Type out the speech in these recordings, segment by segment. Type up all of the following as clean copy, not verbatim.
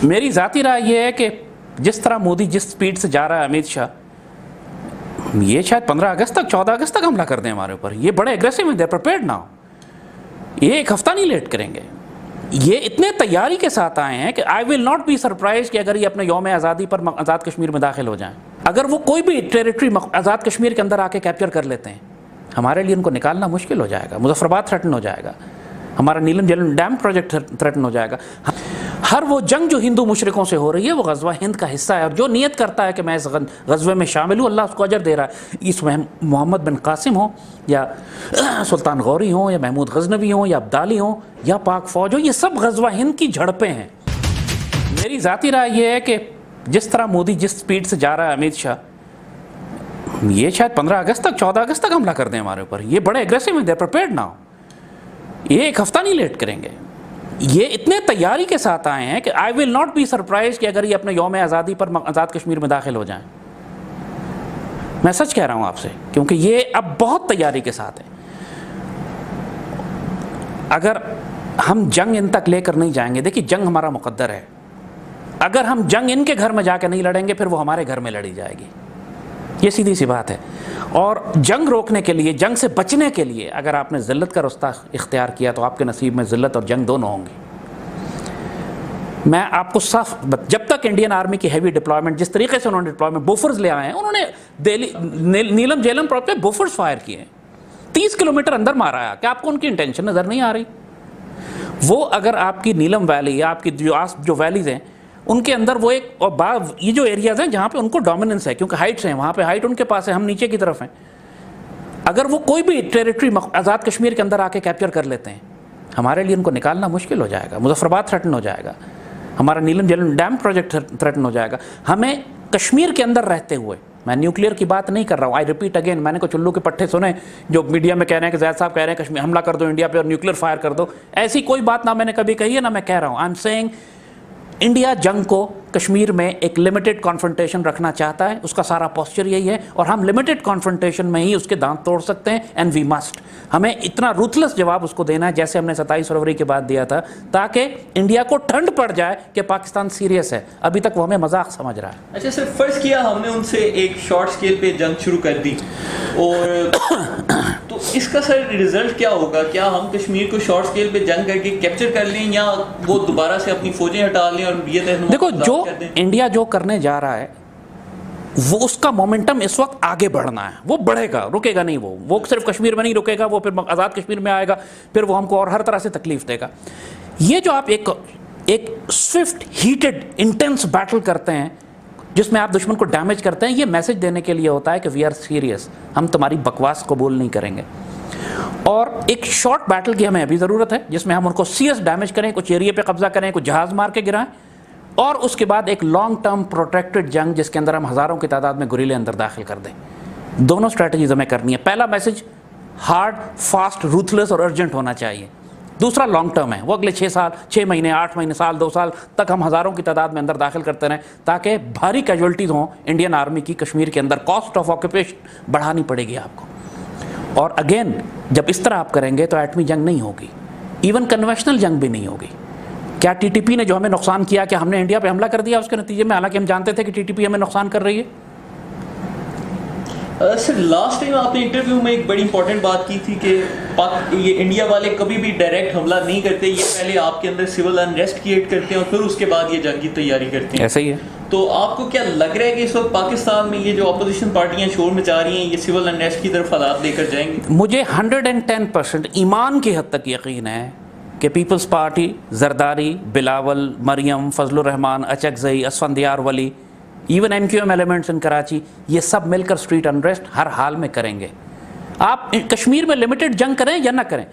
میری ذاتی رائے یہ ہے کہ جس طرح مودی جس سپیڈ سے جا رہا ہے امت شاہ، یہ شاید 15 اگست تک 14 اگست تک حملہ کر دیں ہمارے اوپر. یہ بڑے اگریسو ہیں، دے پریپیئرڈ ناؤ. یہ ایک ہفتہ نہیں لیٹ کریں گے. یہ اتنے تیاری کے ساتھ آئے ہیں کہ آئی ول ناٹ بی سرپرائز کہ اگر یہ اپنے یوم آزادی پر آزاد کشمیر میں داخل ہو جائیں. اگر وہ کوئی بھی ٹیریٹری آزاد کشمیر کے اندر آ کے کیپچر کر لیتے ہیں، ہمارے لیے ان کو نکالنا مشکل ہو جائے گا. مظفر آباد تھریٹن ہو جائے گا، ہمارا نیلم جیلم ڈیم پروجیکٹ تھریٹن ہو جائے گا. ہر وہ جنگ جو ہندو مشرقوں سے ہو رہی ہے وہ غزوہ ہند کا حصہ ہے، اور جو نیت کرتا ہے کہ میں اس غزوے میں شامل ہوں، اللہ اس کو اجر دے رہا ہے. اس میں محمد بن قاسم ہوں یا سلطان غوری ہوں یا محمود غزنوی ہوں یا عبدالی ہوں یا پاک فوج ہو، یہ سب غزوہ ہند کی جھڑپیں ہیں. میری ذاتی رائے یہ ہے کہ جس طرح مودی جس سپیڈ سے جا رہا ہے امت شاہ، یہ شاید 15 اگست تک 14 اگست تک حملہ کر دیں ہمارے اوپر. یہ بڑے اگریسو ہیں، دے پریپیئرڈ ناؤ. یہ ایک ہفتہ نہیں لیٹ کریں گے. یہ اتنے تیاری کے ساتھ آئے ہیں کہ آئی ول ناٹ بی سرپرائز کہ اگر یہ اپنے یوم آزادی پر آزاد کشمیر میں داخل ہو جائیں. میں سچ کہہ رہا ہوں آپ سے، کیونکہ یہ اب بہت تیاری کے ساتھ ہے. اگر ہم جنگ ان تک لے کر نہیں جائیں گے، دیکھیے جنگ ہمارا مقدر ہے. اگر ہم جنگ ان کے گھر میں جا کے نہیں لڑیں گے، پھر وہ ہمارے گھر میں لڑی جائے گی. یہ سیدھی سی بات ہے. اور جنگ روکنے کے لیے، جنگ سے بچنے کے لیے اگر آپ نے ذلت کا رستہ اختیار کیا تو آپ کے نصیب میں ذلت اور جنگ دونوں ہوں گی. میں آپ کو صاف جب تک انڈین آرمی کی ہیوی ڈپلائمنٹ، جس طریقے سے انہوں نے ڈپلائمنٹ بوفرز لے آئے ہیں، انہوں نے نیلم جیلم پہ بوفرز فائر کیے ہیں، 30 کلومیٹر اندر مارا ہے. کیا آپ کو ان کی انٹینشن نظر نہیں آ رہی؟ وہ اگر آپ کی نیلم ویلی یا آپ کی جو ویلیز ہیں ان کے اندر وہ ایک، اور یہ جو ایریاز ہیں جہاں پہ ان کو ڈومیننس ہے کیونکہ ہائٹس ہیں، وہاں پہ ہائٹ ان کے پاس ہے، ہم نیچے کی طرف ہیں. اگر وہ کوئی بھی ٹیریٹری آزاد کشمیر کے اندر آ کے کیپچر کر لیتے ہیں، ہمارے لیے ان کو نکالنا مشکل ہو جائے گا. مظفر آباد تھریٹن ہو جائے گا، ہمارا نیلم جیلم ڈیم پروجیکٹ تھریٹن ہو جائے گا. ہمیں کشمیر کے اندر رہتے ہوئے، میں نیوکلیئر کی بات نہیں کر رہا ہوں، آئی ریپیٹ اگین، میں نے کوئی چلو کے پٹھے سنے جو میڈیا میں کہہ رہے ہیں کہ زید صاحب کہہ رہے ہیں کشمیر حملہ کر دو انڈیا پہ اور نیوکلیئر فائر کر دو. ایسی کوئی بات نہ میں نے کبھی کہی ہے نہ میں کہہ رہا ہوں. آئی ایم سیئنگ انڈیا جنگ کو کشمیر میں ایک لمیٹڈ کانفرنٹیشن رکھنا چاہتا ہے، اس کا سارا پوسچر یہی ہے، اور ہم لمیٹڈ کانفرنٹیشن میں ہی اس کے دانت توڑ سکتے ہیں. اینڈ وی مسٹ، ہمیں اتنا روتھلیس جواب اس کو دینا ہے جیسے ہم نے 27 فروری کے بعد دیا تھا، تاکہ انڈیا کو ٹھنڈ پڑ جائے کہ پاکستان سیریس ہے. ابھی تک وہ ہمیں مذاق سمجھ رہا ہے. اچھا سر، فرض کیا ہم نے ان سے ایک شارٹ سکیل پہ جنگ شروع کر دی، اور تو اس کا سر رزلٹ کیا ہوگا؟ کیا ہم کشمیر کو شارٹ سکیل پہ جنگ کر کے کیپچر کر لیں، یا وہ دوبارہ سے اپنی فوجیں ہٹا لیں اور یہ دیکھو جو انڈیا جو کرنے جا رہا ہے وہ اس کا مومنٹم اس وقت آگے بڑھنا ہے. وہ بڑھے گا، رکے گا نہیں. وہ صرف کشمیر میں نہیں رکے گا، وہ پھر آزاد کشمیر میں آئے گا، پھر وہ ہم کو اور ہر طرح سے تکلیف دے گا. یہ جو آپ ایک سوئفٹ ہیٹڈ انٹینس بیٹل کرتے ہیں جس میں آپ دشمن کو ڈیمیج کرتے ہیں، یہ میسج دینے کے لیے ہوتا ہے کہ وی آر سیریس، ہم تمہاری بکواس قبول نہیں کریں گے. اور ایک شارٹ بیٹل کی ہمیں ابھی ضرورت ہے جس میں ہم ان کو سیریس ڈیمیج کریں، کچھ ایریے پہ قبضہ کریں، کچھ جہاز مار کے گرائیں، اور اس کے بعد ایک لانگ ٹرم پروٹیکٹڈ جنگ جس کے اندر ہم ہزاروں کی تعداد میں گوریلے اندر داخل کر دیں. دونوں اسٹریٹجیز ہمیں کرنی ہے. پہلا میسج ہارڈ، فاسٹ، روتھلیس اور ارجنٹ ہونا چاہیے. دوسرا لانگ ٹرم ہے، وہ اگلے 6 مہینے 8 مہینے سال 2 سال تک ہم ہزاروں کی تعداد میں اندر داخل کرتے رہیں تاکہ بھاری کیجولٹیز ہوں انڈین آرمی کی کشمیر کے اندر. کاسٹ آف آکوپیشن بڑھانی پڑے گی آپ کو. اور اگین جب اس طرح آپ کریں گے تو ایٹمی جنگ نہیں ہوگی، ایون کنونشنل جنگ بھی نہیں ہوگی. کیا ٹی ٹی پی نے جو ہمیں نقصان کیا کہ ہم نے انڈیا پہ حملہ کر دیا اس کے نتیجے میں، حالانکہ ہم جانتے تھے کہ ٹی ٹی پی ہمیں نقصان کر رہی ہے؟ سر لاسٹ ٹائم آپ نے انٹرویو میں ایک بڑی امپورٹنٹ بات کی تھی کہ یہ انڈیا والے کبھی بھی ڈائریکٹ حملہ نہیں کرتے، یہ پہلے آپ کے اندر سول انریسٹ کریٹ کرتے ہیں اور پھر اس کے بعد یہ جنگ کی تیاری کرتے ہیں. ایسا ہی ہے. تو آپ کو کیا لگ رہا ہے کہ اس وقت پاکستان میں یہ جو اپوزیشن پارٹیاں شور مچا رہی ہیں یہ سول انریسٹ کی طرف حالات لے کر جائیں گے؟ مجھے 110% ایمان کی حد تک یقین ہے کہ Peoples Party, Zardari, Bilawal, Maryam, Fazal ur Rehman, Achakzai, Asfandyar Wali, even M Q M elements in Karachi, یہ سب مل کر اسٹریٹ انریسٹ ہر حال میں کریں گے. آپ کشمیر میں لمیٹڈ جنگ کریں یا نہ کریں،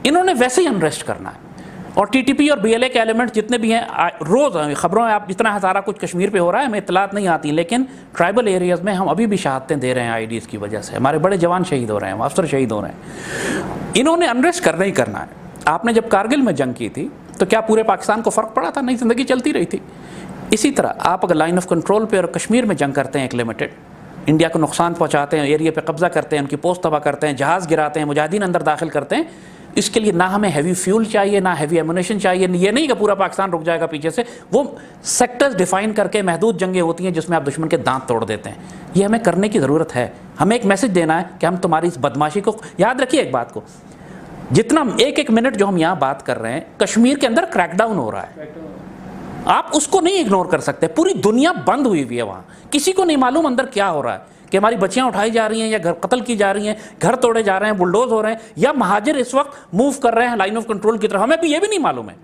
انہوں نے ویسے ہی انریسٹ کرنا ہے. اور ٹی ٹی پی اور بی ایل اے کے ایلیمنٹس جتنے بھی ہیں، روز خبروں میں آپ جتنا سارا کچھ کشمیر پہ ہو رہا ہے ہمیں اطلاعات نہیں آتی، لیکن ٹرائبل ایریاز میں ہم ابھی بھی شہادتیں دے رہے ہیں آئی ڈیز کی وجہ سے. ہمارے بڑے جوان شہید ہو رہے ہیں، افسر شہید ہو رہے ہیں. انہوں نے انریسٹ کرنا ہی کرنا ہے. آپ نے جب کارگل میں جنگ کی تھی تو کیا پورے پاکستان کو فرق پڑا تھا؟ نہیں، زندگی چلتی رہی تھی. اسی طرح آپ اگر لائن آف کنٹرول پہ اور کشمیر میں جنگ کرتے ہیں ایک لمیٹڈ، انڈیا کو نقصان پہنچاتے ہیں, ایریا پہ قبضہ کرتے ہیں, ان کی پوسٹ تباہ کرتے ہیں, جہاز گراتے ہیں, مجاہدین اندر داخل کرتے ہیں. اس کے لیے نہ ہمیں ہیوی فیول چاہیے, نہ ہیوی ایمونیشن چاہیے. یہ نہیں کہ پورا پاکستان رک جائے گا پیچھے سے. وہ سیکٹرز ڈیفائن کر کے محدود جنگیں ہوتی ہیں جس میں آپ دشمن کے دانت توڑ دیتے ہیں. یہ ہمیں کرنے کی ضرورت ہے. ہمیں ایک میسج دینا ہے کہ ہم تمہاری اس بدماشی کو, یاد رکھیے ایک بات کو, جتنا ایک منٹ جو ہم یہاں بات کر رہے ہیں, کشمیر کے اندر کریک ڈاؤن ہو رہا ہے, آپ اس کو نہیں اگنور کر سکتے. پوری دنیا بند ہوئی ہوئی ہے وہاں, کسی کو نہیں معلوم اندر کیا ہو رہا ہے, کہ ہماری بچیاں اٹھائی جا رہی ہیں یا گھر قتل کی جا رہی ہیں, گھر توڑے جا رہے ہیں, بلڈوز ہو رہے ہیں, یا مہاجر اس وقت موو کر رہے ہیں لائن آف کنٹرول کی طرف. ہمیں بھی یہ بھی نہیں معلوم ہے,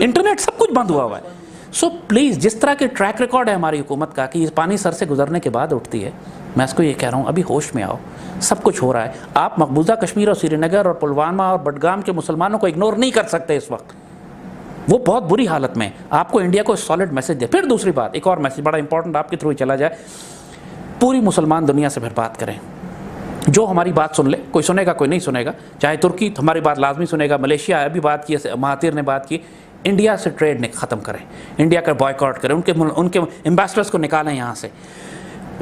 انٹرنیٹ سب کچھ بند ہوا ہوا ہے. سو پلیز, جس طرح کے ٹریک ریکارڈ ہے ہماری حکومت کا کہ یہ پانی سر سے گزرنے کے بعد اٹھتی ہے, میں اس کو یہ کہہ رہا ہوں ابھی ہوش میں آؤ. سب کچھ ہو رہا ہے. آپ مقبوضہ کشمیر اور سری نگر اور پلوامہ اور بڈگام کے مسلمانوں کو اگنور نہیں کر سکتے اس وقت, وہ بہت بری حالت میں. آپ کو انڈیا کو سالڈ میسج دے. پھر دوسری بات, ایک اور میسج بڑا امپورٹنٹ آپ کے تھرو ہی چلا جائے, پوری مسلمان دنیا سے پھر بات کریں, جو ہماری بات سن لے, کوئی سنے گا کوئی نہیں سنے گا, چاہے ترکی ہماری بات لازمی سنے گا, ملیشیا ابھی بات کی, مہاتیر نے بات کی, انڈیا سے ٹریڈ ختم کریں, انڈیا کا بائیکاٹ کریں, ان کے ایمبیسڈرز کو نکالیں یہاں سے,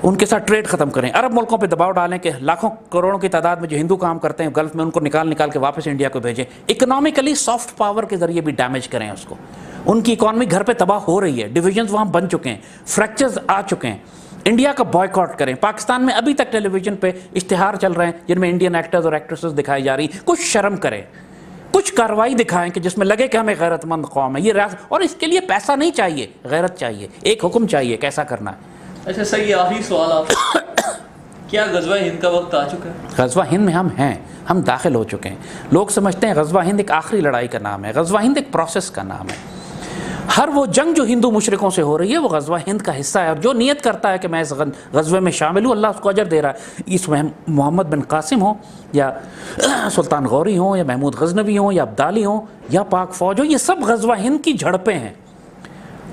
ان کے ساتھ ٹریڈ ختم کریں. عرب ملکوں پہ دباؤ ڈالیں کہ لاکھوں کروڑوں کی تعداد میں جو ہندو کام کرتے ہیں گلف میں, ان کو نکال کے واپس انڈیا کو بھیجیں. اکنامکلی سافٹ پاور کے ذریعے بھی ڈیمیج کریں اس کو. ان کی اکانومی گھر پہ تباہ ہو رہی ہے, ڈویژنز وہاں بن چکے ہیں, فریکچرز آ چکے ہیں. انڈیا کا بائیکاٹ کریں. پاکستان میں ابھی تک ٹیلی ویژن پہ اشتہار چل رہے ہیں جن میں انڈین ایکٹرز اور ایکٹریسز دکھائی جا رہی. کچھ شرم کریں, کچھ کارروائی دکھائیں کہ جس میں لگے کہ ہمیں غیرت مند قوم ہے یہ ریاست, اور اس کے لیے پیسہ نہیں چاہیے, غیرت چاہیے, ایک حکم چاہیے کیسا کرنا ہے. اچھا صحیح, آخری سوال آپ, کیا غزوہ ہند کا وقت آ چکا ہے؟ غزوہ ہند میں ہم ہیں, ہم داخل ہو چکے ہیں. لوگ سمجھتے ہیں غزوہ ہند ایک آخری لڑائی کا نام ہے. غزوہ ہند ایک پروسیس کا نام ہے. ہر وہ جنگ جو ہندو مشرکوں سے ہو رہی ہے وہ غزوہ ہند کا حصہ ہے, اور جو نیت کرتا ہے کہ میں اس غزوے میں شامل ہوں, اللہ اس کو اجر دے رہا ہے. اس میں محمد بن قاسم ہوں, یا سلطان غوری ہوں, یا محمود غزنوی ہوں, یا عبدالی ہوں, یا پاک فوج ہو, یہ سب غزوہ ہند کی جھڑپیں ہیں.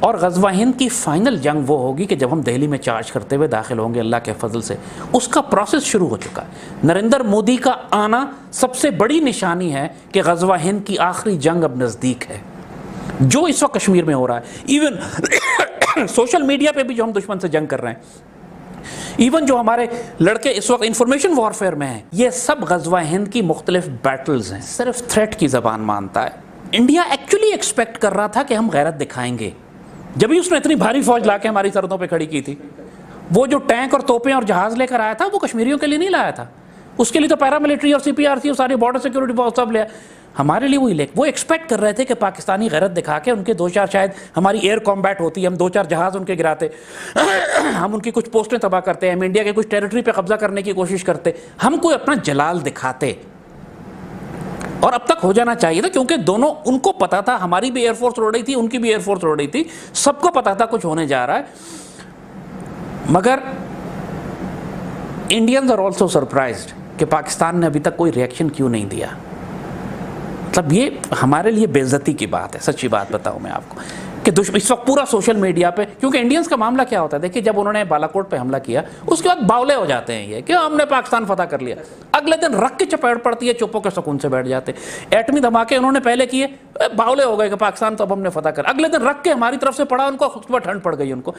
اور غزوہ ہند کی فائنل جنگ وہ ہوگی کہ جب ہم دہلی میں چارج کرتے ہوئے داخل ہوں گے اللہ کے فضل سے. اس کا پروسیس شروع ہو چکا ہے. نریندر مودی کا آنا سب سے بڑی نشانی ہے کہ غزوہ ہند کی آخری جنگ اب نزدیک ہے. جو اس وقت کشمیر میں ہو رہا ہے, ایون سوشل میڈیا پہ بھی جو ہم دشمن سے جنگ کر رہے ہیں, ایون جو ہمارے لڑکے اس وقت انفارمیشن وارفیئر میں ہیں, یہ سب غزوہ ہند کی مختلف بیٹلز ہیں. صرف تھریٹ کی زبان مانتا ہے. انڈیا ایکچولی ایکسپیکٹ کر رہا تھا کہ ہم غیرت دکھائیں گے, جبھی اس نے اتنی بھاری فوج لا کے ہماری سرحدوں پہ کھڑی کی تھی. وہ جو ٹینک اور توپیں اور جہاز لے کر آیا تھا وہ کشمیریوں کے لیے نہیں لایا تھا, اس کے لیے تو پیراملٹری اور سی پی آر سی اور ساری بارڈر سیکورٹی فورس سب لے. ہمارے لیے وہی وہ ایکسپیکٹ کر رہے تھے کہ پاکستانی غیرت دکھا کے ان کے دو چار, شاید ہماری ایئر کمبیٹ ہوتی, ہم دو چار جہاز ان کے گراتے, ہم ان کی کچھ پوسٹیں تباہ کرتے, ہم انڈیا کے کچھ ٹیریٹری پہ قبضہ کرنے کی کوشش کرتے, ہم کوئی اپنا جلال دکھاتے. اور اب تک ہو جانا چاہیے تھا, کیونکہ دونوں, ان کو پتا تھا, ہماری بھی ایئر فورس روڑ رہی تھی, ان کی بھی ایئر فورس روڑ رہی تھی, سب کو پتا تھا کچھ ہونے جا رہا ہے. مگر انڈینز آر آلسو سرپرائزڈ کہ پاکستان نے ابھی تک کوئی ریئیکشن کیوں نہیں دیا. مطلب یہ ہمارے لیے بے عزتی کی بات ہے. سچی بات بتاؤں میں آپ کو کہ اس وقت پورا سوشل میڈیا پہ, کیونکہ انڈینز کا معاملہ کیا ہوتا ہے, دیکھیے جب انہوں نے بالاکوٹ پہ حملہ کیا اس کے بعد باولے ہو جاتے ہیں یہ کہ ہم نے پاکستان فتح کر لیا. اگلے دن رکھ کے چپیٹ پڑتی ہے, چپوں کے سکون سے بیٹھ جاتے. ایٹمی دھماکے انہوں نے پہلے کیے, باولے ہو گئے کہ پاکستان تو اب ہم نے فتح کر. اگلے دن رکھ کے ہماری طرف سے پڑا ان کو, اس کے بعد ٹھنڈ پڑ گئی ان کو.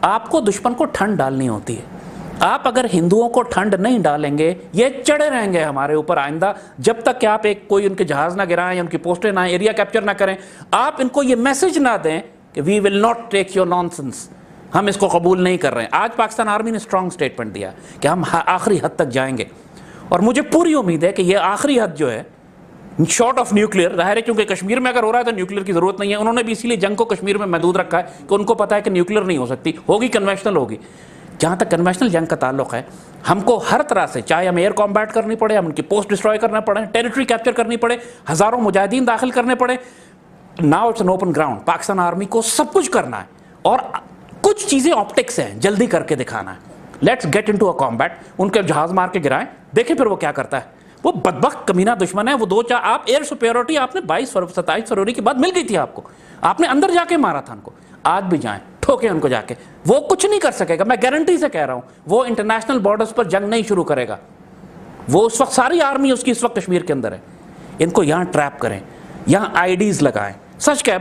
آپ کو دشمن کو ٹھنڈ ڈالنی ہوتی ہے. آپ اگر ہندوؤں کو ٹھنڈ نہیں ڈالیں گے یہ چڑھے رہیں گے ہمارے اوپر آئندہ, جب تک کہ آپ ایک کوئی ان کے جہاز نہ گرائیں یا ان کی پوسٹیں نہ, ایریا کیپچر نہ کریں, آپ ان کو یہ میسج نہ دیں کہ we will not take your nonsense, ہم اس کو قبول نہیں کر رہے ہیں. آج پاکستان آرمی نے اسٹرانگ سٹیٹمنٹ دیا کہ ہم آخری حد تک جائیں گے, اور مجھے پوری امید ہے کہ یہ آخری حد جو ہے شارٹ آف نیوکلیئر, ظاہر ہے کیونکہ کشمیر میں اگر ہو رہا ہے تو نیوکلیئر کی ضرورت نہیں ہے. انہوں نے بھی اسی لیے جنگ کو کشمیر میں محدود رکھا ہے کہ ان کو پتا ہے کہ نیوکلیئر نہیں ہو سکتی, ہوگی کنوینشنل ہوگی. جہاں تک کنوینشنل جنگ کا تعلق ہے, ہم کو ہر طرح سے, چاہے ہم ایئر کمبیٹ کرنی پڑے, ہم ان کی پوسٹ ڈسٹروائے کرنا پڑے, ٹیریٹری کیپچر کرنی پڑے, ہزاروں مجاہدین داخل کرنے پڑے, now it's an open ground. Pakistan army کو سب کچھ کرنا ہے, اور کچھ چیزیں آپٹکس ہیں, جلدی کر کے دکھانا ہے. Let's get into a combat. ان کے جہاز مار کے گرائیں, دیکھیں پھر وہ کیا کرتا ہے. وہ بدبخت کمینہ دشمن ہے. وہ دو چار, آپ ایئر سپیورٹی آپ نے 27 فروری کے بعد مل گئی تھی آپ کو, آپ نے اندر جا کے مارا تھا ان کو. آج بھی جائیں, ٹھوکیں ان کو جا کے, وہ کچھ نہیں کر سکے گا. میں گارنٹی سے کہہ رہا ہوں, وہ انٹرنیشنل بارڈرز پر جنگ نہیں شروع کرے گا. وہ اس وقت ساری آرمی اس کی اس وقت کشمیر کے اندر ہے. ان کو یہاں ٹریپ کریں, یہاں آئی ڈیز لگائیں. سچ کہ